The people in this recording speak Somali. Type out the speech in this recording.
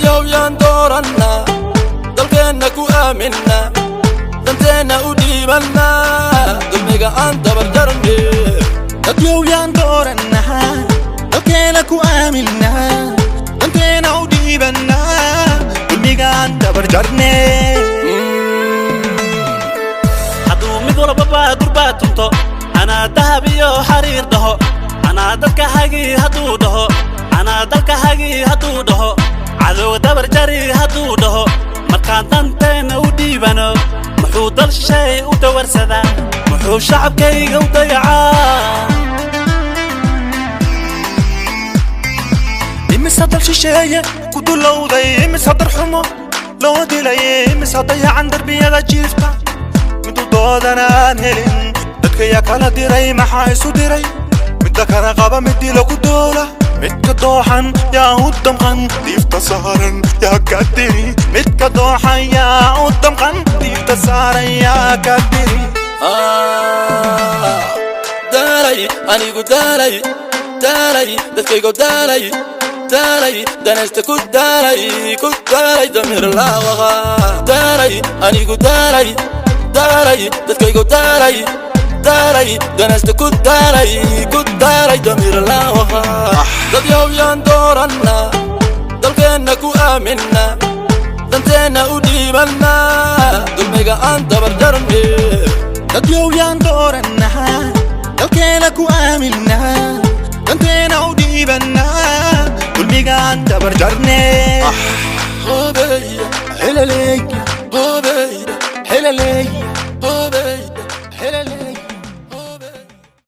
dadyow yaan doorannaa dalkeenna ku aaminna danteena u dhiibanna dulmiga aan dabar jarne dadyow yaan doorannaa dalkeenna ku aaminna danteena u dhiibanna dulmiga aan dabar jarne hadduu mid walbaba durbaa tunto anaa dahab iyo xariir dhaho anaa dadka hagii hadduu dhaho anaa dalka hagii hadduu dhaho cadowga dabar jari hadduu dhaho markaan danteena u dhiibano muxuu dal shay u dawarsadaa muxuu shacabkayga u dayacaa imisa dal shisheeye ku dulowday imisa dar xumo loo dilay imisa dayacan darbiyada jiifta midu doodan aan helin dadka yaa kala diray maxaa isu diray midda kala qaba midi lagu doola midka dooxan yaa u damqan diifta saaran yaa ka diri midka dooxan yaa u damqan diifta saaran yaa ka diri daalay anigu daalay dadkaygo daalay danaysta ku daalay damir laawaqa daalay anigu daalay dadkaygo daalay danaysta ku daalay damir laawaqa dadyow yaan doorannaa dalkeenna ku aaminna danteena u dhiibanna dulmiga aan dabar jarne dadyow yaan doorannaa dalkeenna ku aaminna danteena u dhiibanna dulmiga aan dabar jarne hobeya helaleey hobeya helaleey hobeya